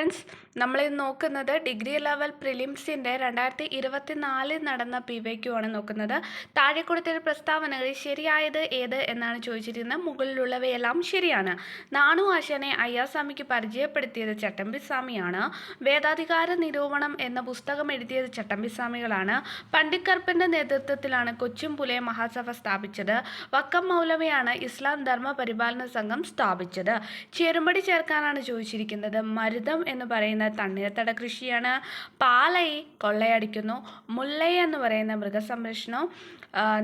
Friends, നമ്മളിന്ന് നോക്കുന്നത് degree level പ്രിലിംസിൻ്റെ 2024 നടന്ന PYQ ആണ് നോക്കുന്നത്. താഴെ കൊടുത്തൊരു പ്രസ്താവനകളിൽ ശരിയായത് ഏത് എന്നാണ് ചോദിച്ചിരിക്കുന്നത്. മുകളിലുള്ളവയെല്ലാം ശരിയാണ്. നാണു ആശാനെ അയ്യാസ്വാമിക്ക് പരിചയപ്പെടുത്തിയത് ചട്ടമ്പിസ്വാമിയാണ്. വേദാധികാര നിരൂപണം എന്ന പുസ്തകം എഴുതിയത് ചട്ടമ്പിസ്വാമികളാണ്. പണ്ഡിറ്റ് കറുപ്പൻ്റെ നേതൃത്വത്തിലാണ് കൊച്ചും പുലയ മഹാസഭ സ്ഥാപിച്ചത്. വക്കം മൗലവിയാണ് ഇസ്ലാം ധർമ്മ പരിപാലന സംഘം സ്ഥാപിച്ചത്. ചേരുംപടി ചേർക്കാനാണ് ചോദിച്ചിരിക്കുന്നത്. മരുതം എന്ന് പറയുന്ന തണ്ണീർത്തട കൃഷിയാണ്. പാലൈ കൊള്ളയടിക്കുന്നു. മുല്ലൈ എന്ന് പറയുന്ന മൃഗസംരക്ഷണവും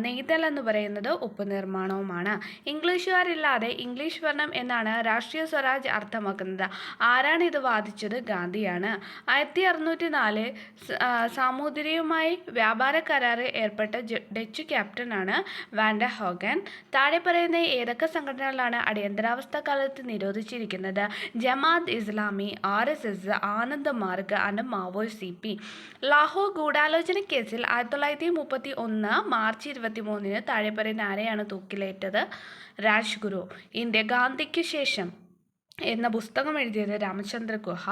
നെയ്തൽ എന്ന് പറയുന്നത് ഉപ്പ് നിർമ്മാണവുമാണ്. ഇംഗ്ലീഷുകാരില്ലാതെ ഇംഗ്ലീഷ് വർണ്ണം എന്നാണ് രാഷ്ട്രീയ സ്വരാജ് അർത്ഥമാക്കുന്നത്. ആരാണ് ഇത് വാദിച്ചത്? ഗാന്ധിയാണ്. 1604 സാമൂതിരിയുമായി വ്യാപാര കരാർ ഏർപ്പെട്ട ഡച്ച് ക്യാപ്റ്റനാണ് വാൻഡർ ഹോഗൻ. താഴെ പറയുന്ന ഏതൊക്കെ സംഘടനകളാണ് അടിയന്തരാവസ്ഥ കാലത്ത് നിരോധിച്ചിരിക്കുന്നത്? Jamaat Islami, RSS, Anand Marg and Maoist CP. Lahore ഗൂഢാലോചന കേസിൽ 1931 മാർച്ച് 23 താഴെ പറയുന്ന ആരെയാണ് തൂക്കിലേറ്റത്? രാജ്ഗുരു. ഇന്ത്യ ഗാന്ധിക്ക് ശേഷം എന്ന പുസ്തകം എഴുതിയത് രാമചന്ദ്ര ഗുഹ.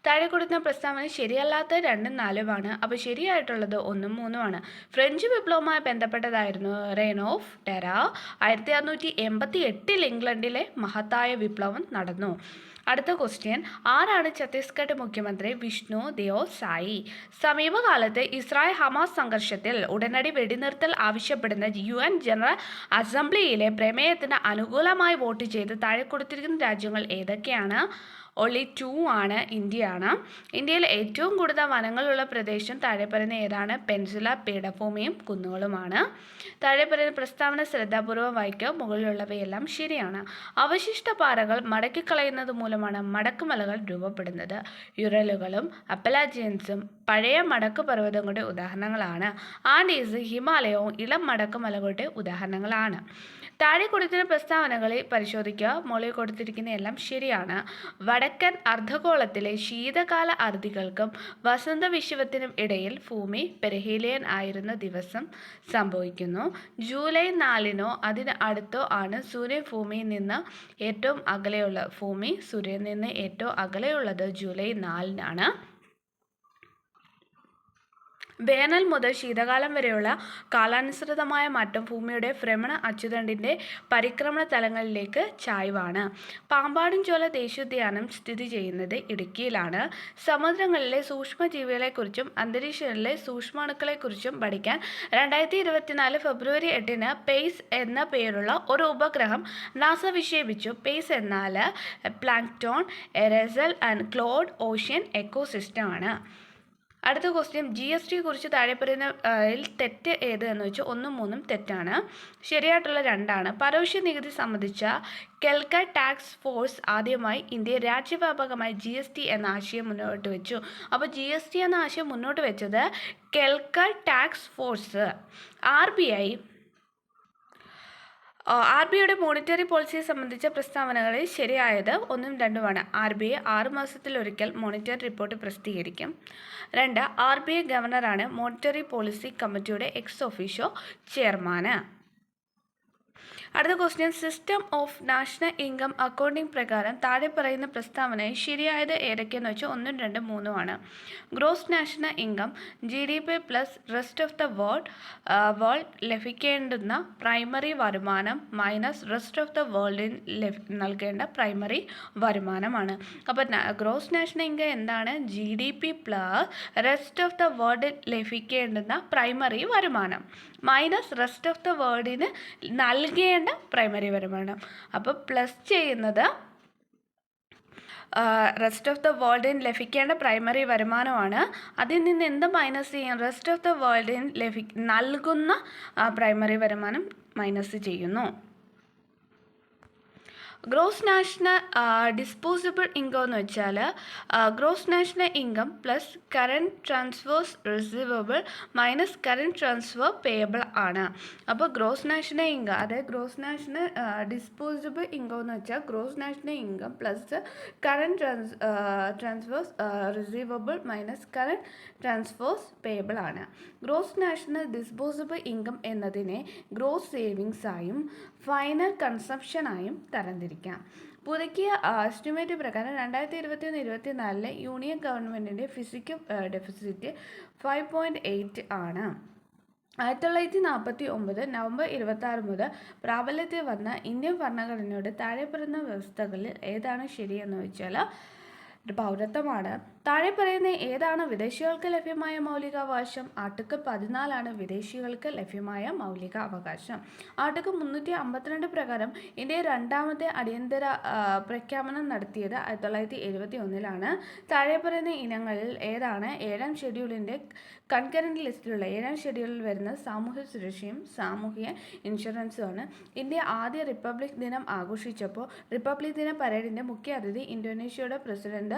താഴെ കൊടുക്കുന്ന പ്രസ്താവന ശരിയല്ലാത്ത 2ഉം 4ഉമാണ്. അപ്പോൾ ശരിയായിട്ടുള്ളത് 1ഉം 3ഉമാണ്. ഫ്രഞ്ച് വിപ്ലവവുമായി ബന്ധപ്പെട്ടതായിരുന്നു റെയ്ൻ ഓഫ് ടെറർ. 1688 ഇംഗ്ലണ്ടിലെ മഹത്തായ വിപ്ലവം നടന്നു. അടുത്ത ക്വസ്റ്റ്യൻ, ആരാണ് ഛത്തീസ്ഗഡ് മുഖ്യമന്ത്രി? വിഷ്ണു ദേവ് സായി. സമീപകാലത്ത് ഇസ്രായേൽ ഹമാസ് സംഘർഷത്തിൽ ഉടനടി വെടിനിർത്തൽ ആവശ്യപ്പെടുന്ന UN ജനറൽ അസംബ്ലിയിലെ പ്രമേയത്തിന് അനുകൂലമായി വോട്ട് ചെയ്ത് താഴെ കൊടുത്തിരിക്കുന്ന രാജ്യങ്ങൾ ഏതൊക്കെയാണ്? only 2 ആണ്. ഇന്ത്യയാണ്. ഇന്ത്യയിൽ ഏറ്റവും കൂടുതൽ വനങ്ങളുള്ള പ്രദേശം താഴെ പറയുന്ന ഏതാണ്? പെൻസുല പീഠഭൂമിയും കുന്നുകളുമാണ്. താഴെ പറയുന്ന പ്രസ്താവന ശ്രദ്ധാപൂർവ്വം വായിക്കുക. മുകളിലുള്ളവയെല്ലാം ശരിയാണ്. അവശിഷ്ട പാറകൾ മടക്കിക്കളയുന്നത് മൂലമാണ് മടക്കുമലകൾ രൂപപ്പെടുന്നത്. യുറലുകളും അപ്പലാജിയൻസും പഴയ മടക്ക് പർവ്വതങ്ങളുടെ ഉദാഹരണങ്ങളാണ്. ആൻഡീസ് ഹിമാലയവും ഇളം മടക്കുമലകളുടെ ഉദാഹരണങ്ങളാണ്. താഴെ കൊടുത്തിരിക്കുന്ന പ്രസ്താവനകളിൽ പരിശോധിക്കുക. മുകളിൽ കൊടുത്തിരിക്കുന്ന എല്ലാം ശരിയാണ്. വടക്കൻ അർദ്ധഗോളത്തിലെ ശീതകാല അറുതികൾക്കും വസന്ത വിഷുവത്തിനും ഇടയിൽ ഭൂമി പെരിഹീലിയൻ ആയിരുന്ന ദിവസം സംഭവിക്കുന്നു. ജൂലൈ 4-നോ അതിന് അടുത്തോ ആണ് സൂര്യൻ ഭൂമിയിൽ നിന്ന് ഏറ്റവും അകലെയുള്ള ഭൂമി സൂര്യനിൽ നിന്ന് ഏറ്റവും അകലെയുള്ളത് ജൂലൈ 4-നാണ്. വേനൽ മുതൽ ശീതകാലം വരെയുള്ള കാലാനുസൃതമായ മാറ്റം ഭൂമിയുടെ ഭ്രമണ അച്ചുതണ്ടിൻ്റെ പരിക്രമണ തലങ്ങളിലേക്ക് ചായ്വാണ്. പാമ്പാടുംചോല ദേശീയോദ്യാനം സ്ഥിതി ചെയ്യുന്നത് ഇടുക്കിയിലാണ്. സമുദ്രങ്ങളിലെ സൂക്ഷ്മജീവികളെക്കുറിച്ചും അന്തരീക്ഷത്തിലെ സൂക്ഷ്മാണുക്കളെക്കുറിച്ചും പഠിക്കാൻ 2024 ഫെബ്രുവരി 8-ന് പേസ് എന്ന പേരുള്ള ഒരു ഉപഗ്രഹം നാസ വിക്ഷേപിച്ചു. പേസ് എന്നാൽ പ്ലാങ്ക്ടോൺ, എറേസൽ ആൻഡ് ക്ലോഡ് ഓഷ്യൻ എക്കോസിസ്റ്റം ആണ്. അടുത്ത ക്വസ്റ്റ്യൻ, GST കുറിച്ച് താഴെ പറയുന്ന തെറ്റ് ഏത് എന്ന് വെച്ചാൽ 1ഉം 3ഉം തെറ്റാണ്. ശരിയായിട്ടുള്ള 2ആണ്. പരോക്ഷ നികുതി സംബന്ധിച്ച കെൽക്കർ ടാക്സ് ഫോഴ്സ് ആദ്യമായി ഇന്ത്യ രാജ്യവ്യാപകമായി GST എന്ന ആശയം മുന്നോട്ട് വെച്ചു. അപ്പോൾ GST എന്ന ആശയം മുന്നോട്ട് വെച്ചത് കെൽക്കർ ടാക്സ് ഫോഴ്സ്. RBIയുടെ മോണിറ്ററി പോളിസിയെ സംബന്ധിച്ച പ്രസ്താവനകളിൽ ശരിയായത് 1ഉം 2ഉമാണ്. RBI 6 മാസത്തിലൊരിക്കൽ മോണിറ്ററി റിപ്പോർട്ട് പ്രസിദ്ധീകരിക്കും. 2, RBI ഗവർണറാണ് മോണിറ്ററി പോളിസി കമ്മിറ്റിയുടെ എക്സ് ഒഫീഷ്യോ ചെയർമാന്. അടുത്ത question, system of national income accounting പ്രകാരം താഴെ പറയുന്ന പ്രസ്താവനയിൽ ശരിയായത് ഏതൊക്കെയെന്ന് വെച്ചാൽ 1ഉം 2ഉം 3ഉമാണ്. Gross national income GDP plus rest of the world ലഭിക്കേണ്ടുന്ന പ്രൈമറി വരുമാനം മൈനസ് റെസ്റ്റ് ഓഫ് ദ വേൾഡിന് നൽകേണ്ട പ്രൈമറി വരുമാനമാണ്. അപ്പോൾ ഗ്രോസ് നാഷണൽ ഇൻകം എന്താണ്? GDP plus rest of the world ലഭിക്കേണ്ടുന്ന പ്രൈമറി വരുമാനം മൈനസ് റെസ്റ്റ് ഓഫ് ദ വേൾഡിന് നൽകേണ്ട പ്രൈമറി വരുമാനം. അപ്പോൾ പ്ലസ് ചെയ്യുന്നത് റെസ്റ്റ് ഓഫ് ദ വേൾഡിന് ലഭിക്കേണ്ട പ്രൈമറി വരുമാനമാണ്. അതിൽ നിന്ന് എന്ത് മൈനസ് ചെയ്യും? റെസ്റ്റ് ഓഫ് ദ വേൾഡിന് നൽകുന്ന പ്രൈമറി വരുമാനം മൈനസ് ചെയ്യുന്നു. ഗ്രോസ് നാഷണൽ ഡിസ്പോസിബിൾ ഇൻകം എന്ന് വെച്ചാൽ gross national income plus current transfers receivable minus current transfer payable ആണ്. അപ്പോൾ ഗ്രോസ് നാഷണൽ ഇൻകം, അതായത് ഗ്രോസ് നാഷണൽ ഡിസ്പോസിബിൾ ഇൻകം എന്ന് വെച്ചാൽ gross national income plus current transfers receivable minus current transfers payable ആണ്. Gross national disposable income എന്നതിനെ gross savings ആയും final കൺസംപ്ഷനായും തരംതിരിക്കാം. പുതുക്കിയ എസ്റ്റിമേറ്റ് പ്രകാരം 2021-24 യൂണിയൻ ഗവൺമെൻറ്റിൻ്റെ ഫിസിക്കൽ ഡെഫിസിറ്റ് 5.8 ആണ്. 1949 നവംബർ 26 മുതൽ പ്രാബല്യത്തിൽ വന്ന ഇന്ത്യൻ ഭരണഘടനയുടെ താഴെ പറയുന്ന വ്യവസ്ഥകളിൽ ഏതാണ് ശരിയെന്ന് വെച്ചാൽ പൗരത്വമാണ്. താഴെ പറയുന്ന ഏതാണ് വിദേശികൾക്ക് ലഭ്യമായ മൗലികാവകാശം? ആർട്ടിക്കിൾ 14 വിദേശികൾക്ക് ലഭ്യമായ മൗലിക അവകാശം. ആർട്ടിക്കിൾ 352 പ്രകാരം ഇന്ത്യ രണ്ടാമത്തെ അടിയന്തര പ്രഖ്യാപനം നടത്തിയത് 1971. താഴെ പറയുന്ന ഇനങ്ങളിൽ ഏതാണ് 7ാം ഷെഡ്യൂളിൻ്റെ കൺകറന്റ് ലിസ്റ്റിലുള്ള 7ാം ഷെഡ്യൂളിൽ വരുന്ന സാമൂഹ്യ സുരക്ഷയും സാമൂഹിക ഇൻഷുറൻസുമാണ്? ഇന്ത്യ ആദ്യ റിപ്പബ്ലിക് ദിനം ആഘോഷിച്ചപ്പോൾ റിപ്പബ്ലിക് ദിന പരേഡിൻ്റെ മുഖ്യ അതിഥി ഇന്തോനേഷ്യയുടെ പ്രസിഡന്റ്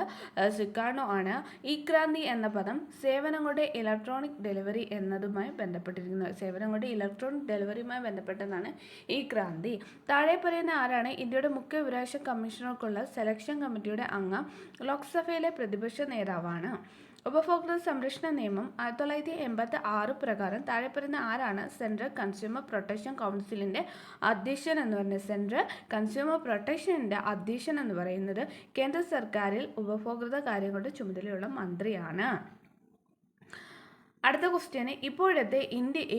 സുകാർണോ ആണ്. ഈ ക്രാന്തി എന്ന പദം സേവനങ്ങളുടെ ഇലക്ട്രോണിക് ഡെലിവറി എന്നതുമായി ബന്ധപ്പെട്ടിരിക്കുന്നത്. സേവനങ്ങളുടെ ഇലക്ട്രോണിക് ഡെലിവറിയുമായി ബന്ധപ്പെട്ടതാണ് ഈ ക്രാന്തി. താഴെ പറയുന്ന ആരാണ് ഇന്ത്യയുടെ മുഖ്യ വിവരാവകാശ കമ്മീഷണർക്കുള്ള സെലക്ഷൻ കമ്മിറ്റിയുടെ അംഗം? ലോക്സഭയിലെ പ്രതിപക്ഷ നേതാവാണ്. ഉപഭോക്തൃ സംരക്ഷണ നിയമം 1986 പ്രകാരം താഴെ പറയുന്ന ആരാണ് സെൻട്രൽ കൺസ്യൂമർ പ്രൊട്ടക്ഷൻ കൗൺസിലിൻ്റെ അധ്യക്ഷൻ എന്ന് പറയുന്നത്? സെൻട്രൽ കൺസ്യൂമർ പ്രൊട്ടക്ഷൻ്റെ അധ്യക്ഷൻ എന്ന് പറയുന്നത് കേന്ദ്ര സർക്കാരിൽ ഉപഭോക്തൃ കാര്യങ്ങളുടെ ചുമതലയുള്ള മന്ത്രിയാണ്. അടുത്ത ക്വസ്റ്റ്യന്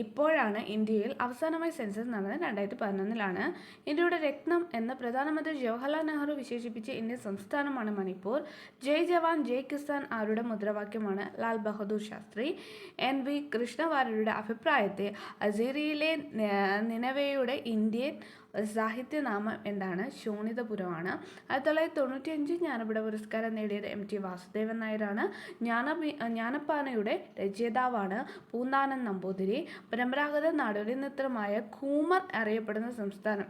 ഇപ്പോഴാണ് ഇന്ത്യയിൽ അവസാനമായി സെൻസസ് നടന്നത് 2011. ഇന്ത്യയുടെ രത്നം എന്ന് പ്രധാനമന്ത്രി ജവഹർലാൽ നെഹ്റു വിശേഷിപ്പിച്ച ഇന്ത്യൻ സംസ്ഥാനമാണ് മണിപ്പൂർ. ജയ് ജവാൻ ജയ് കിസാൻ ആരുടെ മുദ്രാവാക്യമാണ്? ലാൽ ബഹദൂർ ശാസ്ത്രി. NV കൃഷ്ണവാര്യരുടെ അഭിപ്രായത്തെ അസീറിയയിലെ നിനവേയുടെ ഇന്ത്യൻ സാഹിത്യനാമം എന്താണ്? ശോണിതപുരമാണ്. 1995 ജ്ഞാനപീഠ പുരസ്കാരം നേടിയത് MT വാസുദേവൻ നായരാണ്. ജ്ഞാനപ്പാനയുടെ രചയിതാവാണ് പൂന്താനം നമ്പൂതിരി. പരമ്പരാഗത നാടോടി നൃത്തമായ ഘൂമർ അറിയപ്പെടുന്ന സംസ്ഥാനം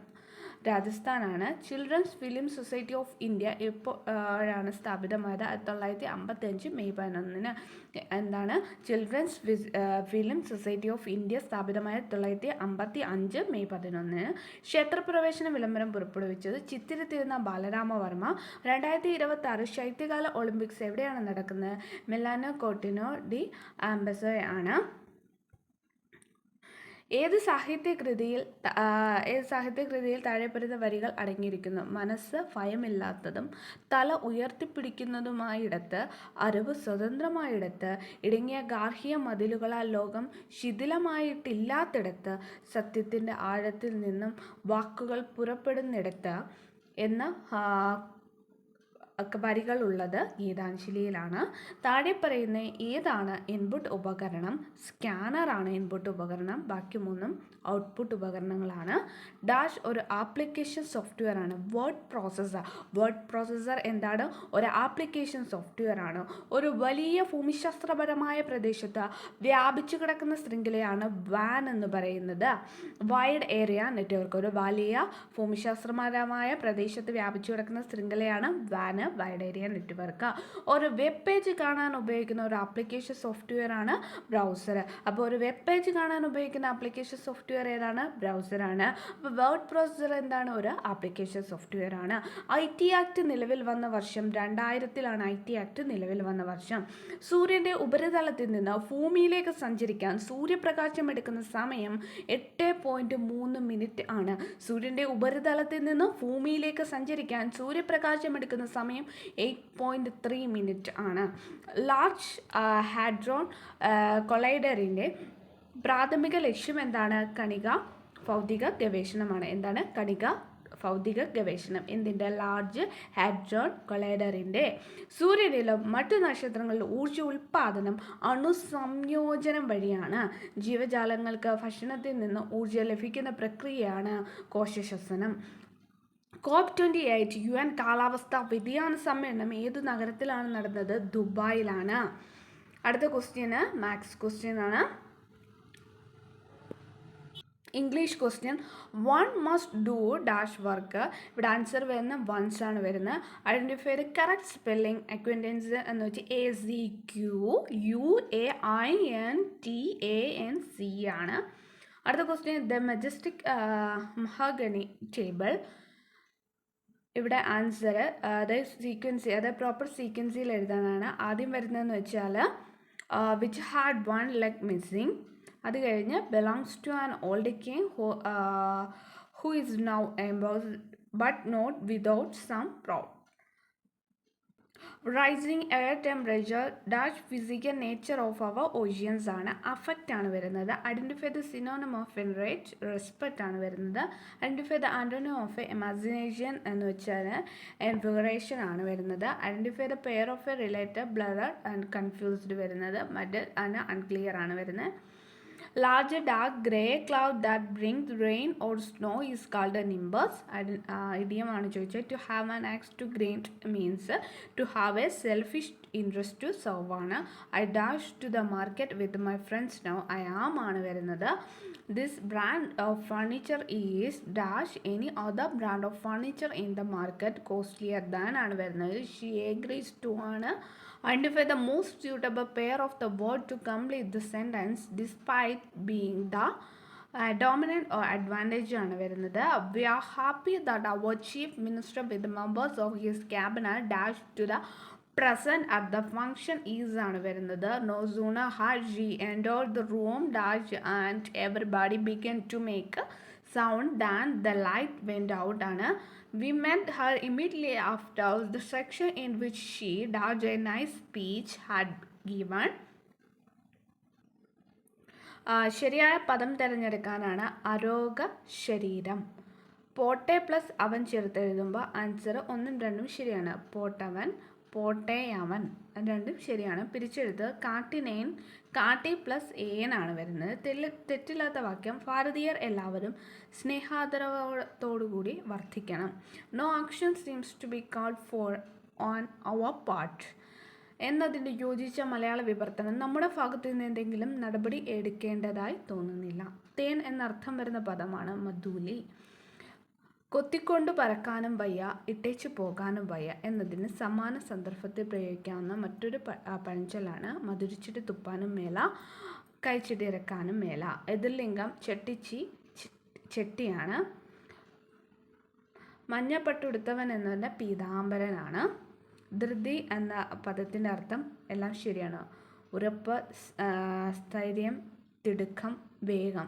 രാജസ്ഥാനാണ്. Children's film society of India എപ്പോഴാണ് സ്ഥാപിതമായത്? 1955 മെയ് 11. എന്താണ് children's film society of India സ്ഥാപിതമായ 1955 മെയ് 11. ക്ഷേത്രപ്രവേശന വിളംബരം പുറപ്പെടുവിച്ചത് ചിത്തിരത്തിരുന്ന ബാലരാമവർമ്മ. 2026 ശൈത്യകാല ഒളിമ്പിക്സ് എവിടെയാണ് നടക്കുന്നത്? മിലാനോ കോർട്ടിനോ ഡി ആംബസോ ആണ്. ഏത് സാഹിത്യകൃതിയിൽ താഴെ പറയുന്ന വരികൾ അടങ്ങിയിരിക്കുന്നു? മനസ്സ് ഭയമില്ലാത്തതും തല ഉയർത്തിപ്പിടിക്കുന്നതുമായിടത്ത്, അറിവ് സ്വതന്ത്രമായിടത്ത്, ഇടുങ്ങിയ ഗാർഹിക മതിലുകളാൽ ലോകം ശിഥിലമായിട്ടില്ലാത്തിടത്ത്, സത്യത്തിൻ്റെ ആഴത്തിൽ നിന്നും വാക്കുകൾ പുറപ്പെടുന്നിടത്ത് എന്ന വരികളുള്ളത് ഗീതാഞ്ജലിയിലാണ്. താഴെ പറയുന്ന ഏതാണ് ഇൻപുട്ട് ഉപകരണം? സ്കാനറാണ് ഇൻപുട്ട് ഉപകരണം. ബാക്കി മൂന്നും ഔട്ട്പുട്ട് ഉപകരണങ്ങളാണ്. ഡാഷ് ഒരു ആപ്ലിക്കേഷൻ സോഫ്റ്റ്വെയർ ആണ്. വേർഡ് പ്രോസസ്സർ എന്താണ്? ഒരു ആപ്ലിക്കേഷൻ സോഫ്റ്റ്വെയർ ആണ്. ഒരു വലിയ ഭൂമിശാസ്ത്രപരമായ പ്രദേശത്ത് വ്യാപിച്ചു കിടക്കുന്ന ശൃംഖലയാണ് വാൻ എന്ന് പറയുന്നത്. വൈഡ് ഏരിയ നെറ്റ്വർക്ക് ഒരു വലിയ ഭൂമിശാസ്ത്രപരമായ പ്രദേശത്ത് വ്യാപിച്ചു കിടക്കുന്ന ശൃംഖലയാണ് വാൻ, വൈഡ് ഏരിയ നെറ്റ്വർക്ക്. ഒരു വെബ് പേജ് കാണാൻ ഉപയോഗിക്കുന്ന ഒരു ആപ്ലിക്കേഷൻ സോഫ്റ്റ്വെയർ ആണ് ബ്രൗസർ. അപ്പോൾ ഒരു വെബ് പേജ് കാണാൻ ഉപയോഗിക്കുന്ന ആപ്ലിക്കേഷൻ സോഫ്റ്റ്വെയർ ഏതാണ്? ബ്രൗസറാണ്. അപ്പോൾ വേർഡ് പ്രോസസ്സർ എന്താണ്? ഒരു ആപ്ലിക്കേഷൻ സോഫ്റ്റ്വെയർ ആണ്. IT ആക്ട് നിലവിൽ വന്ന വർഷം 2000 IT ആക്ട് നിലവിൽ വന്ന വർഷം. സൂര്യൻ്റെ ഉപരിതലത്തിൽ നിന്ന് ഭൂമിയിലേക്ക് സഞ്ചരിക്കാൻ സൂര്യപ്രകാശം എടുക്കുന്ന സമയം 8.3 മിനിറ്റ് ആണ്. സൂര്യൻ്റെ ഉപരിതലത്തിൽ നിന്ന് ഭൂമിയിലേക്ക് സഞ്ചരിക്കാൻ സൂര്യപ്രകാശം എടുക്കുന്ന സമയം 8.3 മിനിറ്റ് ആണ്. ലാർജ് ഹാഡ്രോൺ കൊളൈഡറിൻ്റെ പ്രാഥമിക ലക്ഷ്യം എന്താണ്? കണിക ഭൗതിക ഗവേഷണമാണ്. എന്താണ്? കണിക ഭൗതിക ഗവേഷണം. എന്തിൻ്റെ? Large hadron കൊളൈഡറിൻ്റെ. സൂര്യനിലും മറ്റു നക്ഷത്രങ്ങളിലും ഊർജ്ജ ഉൽപ്പാദനം അണുസംയോജനം വഴിയാണ്. ജീവജാലങ്ങൾക്ക് ഭക്ഷണത്തിൽ നിന്ന് ഊർജ്ജം ലഭിക്കുന്ന പ്രക്രിയയാണ് കോശശ്വസനം. COP28 UN കാലാവസ്ഥാ വ്യതിയാന സമ്മേളനം ഏതു നഗരത്തിലാണ് നടന്നത്? ദുബായിലാണ്. അടുത്ത ക്വസ്റ്റ്യന് മാത്സ് ക്വസ്റ്റ്യൻ ആണ്. English question. One must do dash work. ഇവിടെ ആൻസർ വരുന്ന വൺസ് ആണ് വരുന്നത്. Identify the correct spelling. Acquaintance എന്ന് വെച്ചാൽ ACQUAINTANC ആണ്. അടുത്ത question. The majestic mahogany table. ഇവിടെ ആൻസർ അതായത് സീക്വൻസി, അതായത് പ്രോപ്പർ സീക്വൻസിയിൽ എഴുതാനാണ്. ആദ്യം വരുന്നതെന്ന് വെച്ചാൽ which had one leg missing. അത് കഴിഞ്ഞ് belongs to an old king who is now but not without some proud. Rising air temperature dash physical nature of our oceans ആണ്. അഫക്റ്റ് ആണ് വരുന്നത്. Identify the synonym of enrage respect ആണ് വരുന്നത്. Identify the antonym of imagination എന്ന് വെച്ചാൽ എൻഫിഗറേഷൻ ആണ് വരുന്നത്. Identify the pair of a related blurred and confused വരുന്നത്. മറ്റ് ആണ് അൺക്ലിയർ ആണ് വരുന്നത്. Larger dark grey cloud that brings rain or snow is called a nimbus. Idiom ആണ് ചോദിച്ചത്. To have an axe to grind means to have a selfish interest to serve ആണ്. I dash to the market with my friends now. I am ആണ് വരുന്നത്. This brand of furniture is dash any other brand of furniture in the market costlier than ആണ് വരുന്നത്. She agrees to ആണ്. Identify the most suitable pair of the word to complete the sentence despite being the dominant or advantage ആണ് വരുന്നത്. We are happy that our chief minister with the members of his cabinet dash to the present at the function is ആണ് വരുന്നത്. No sooner had she entered the room dash and everybody began to make sound than the light went out ആണ്. We met her immediately after the section in which she dash a nice speech had given. ശരിയായ പദം തിരഞ്ഞെടുക്കാനാണ്. അരോഗ ശരീരം. പോട്ടെ plus അവൻ ചേർത്തെഴുതുമ്പോൾ answer 1ഉം 2ഉം ശരിയാണ്. പോട്ടവൻ, പോട്ടേയവൻ രണ്ടും ശരിയാണ്. പിരിച്ചെഴുത്ത് കാട്ടിനേൻ, കാട്ടി പ്ലസ് ഏൻ ആണ് വരുന്നത്. തെറ്റില്ലാത്ത വാക്യം ഭാരതീയർ എല്ലാവരും സ്നേഹാദരവത്തോടുകൂടി വർദ്ധിക്കണം. No action seems to be called for on our part എന്നതിൻ്റെ യോജിച്ച മലയാള വിവർത്തനം നമ്മുടെ ഭാഗത്തു നിന്ന് എന്തെങ്കിലും നടപടി എടുക്കേണ്ടതായി തോന്നുന്നില്ല. തേൻ എന്നർത്ഥം വരുന്ന പദമാണ് മധുലി. കൊത്തിക്കൊണ്ട് പറക്കാനും വയ്യ, ഇട്ടേച്ചു പോകാനും വയ്യ എന്നതിന് സമാന സന്ദർഭത്തിൽ പ്രയോഗിക്കാവുന്ന മറ്റൊരു പഴഞ്ചൊല്ലാണ് മധുരിച്ചിട്ട് തുപ്പാനും മേല, കഴിച്ചിട്ട് ഇറക്കാനും മേല. എതിർലിംഗം ചെട്ടിയാണ്. മഞ്ഞപ്പട്ടുടുത്തവൻ എന്നതിൻ്റെ പീതാംബരനാണ്. ധൃതി എന്ന പദത്തിൻ്റെ അർത്ഥം എല്ലാം ശരിയാണ്. ഉറപ്പ്, സ്ഥൈര്യം, തിടുക്കം, വേഗം.